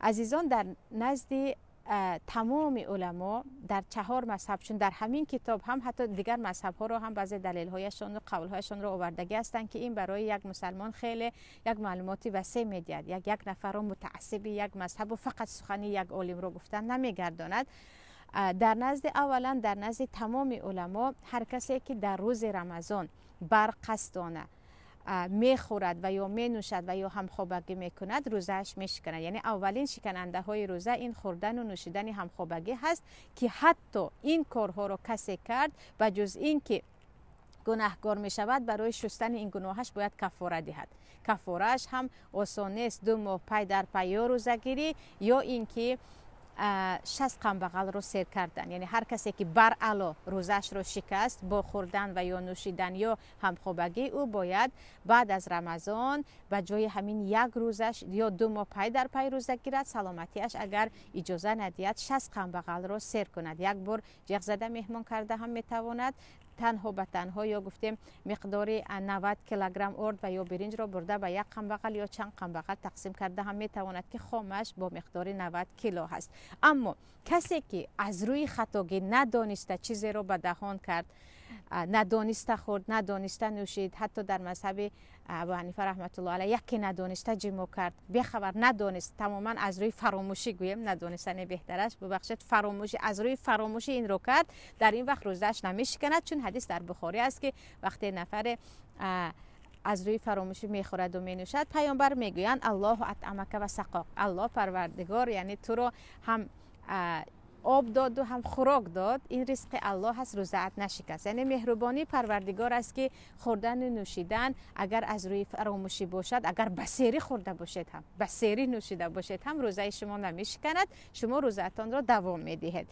عزیزان، در نزد تمام علما در 4 مذهب، چون در همین کتاب هم حتی دیگر مذهب ها رو هم بعضی دلیل هایشان و قول هایشان رو آوردگی هستند که این برای یک مسلمان خیلی یک معلوماتی وسیع میدهد. یک نفر رو متعصب یک مذهب و فقط سخنی یک عالم رو گفتن نمیگرداند. در نزد اولا در نزد تمام علما هر کسی که در روز رمضان برقصدانه میخورد و یا مینوشد و یا همخوابگی میکند، روزهش میشکند. یعنی اولین شکننده های روزه این خوردن و نوشیدن همخوابگی هست که حتی این کارها رو کسی کرد و جز این که گناهکار می شود، برای شستن این گناهش باید کفاره دهد. کفارهش هم آسان نیست. 2 ماه پی در پی یا روزگیری یا اینکه 60 قمبغل رو سیر کردن. یعنی هر کسی که بر علا روزش رو شکست با خوردن و یا نوشیدن یا همخوابگی، او باید بعد از رمضان به جای همین یک روزش یا 2 ماه پی در پی روزه گیرد، سلامتیش اگر اجازه ندهد 60 قمبغل رو سیر کند. یک بار جیغ زده مهمان کرده هم میتواند تنها به تنها یا گفتیم مقداری 90 کیلوگرم ارد و یا برنج را برده به 1 قمبغل یا چند قمبغل تقسیم کرده هم میتواند که خامش با مقدار 90 کیلو هست. اما کسی که از روی خطاگی ندانسته چیزی رو به دهان کرد، ندانسته خورد، ندانسته نوشید، حتی در مذهب ابو حنیفه رحمت الله علیه یکی ندانسته جمع کرد، بخبر ندانست، تماما از روی فراموشی، گویم ندانستن بهترش، ببخشید فراموشی، از روی فراموشی این رو کرد، در این وقت روزش نمیشکند. چون حدیث در بخاری است که وقتی نفر از روی فراموشی میخورد و مینوشد، پیامبر میگویند الله اطعمک و سقاک، الله پروردگار یعنی تو رو هم آب داد و هم خوراک داد، این رزق الله هست، روزت نشکست. یعنی مهربانی پروردگار است که خوردن و نوشیدن اگر از روی فراموشی باشد، اگر بسیری خورده باشید هم، بسیری نوشیده باشید هم، روزه شما نمیشکند، شما روزتان را دوام میدهید.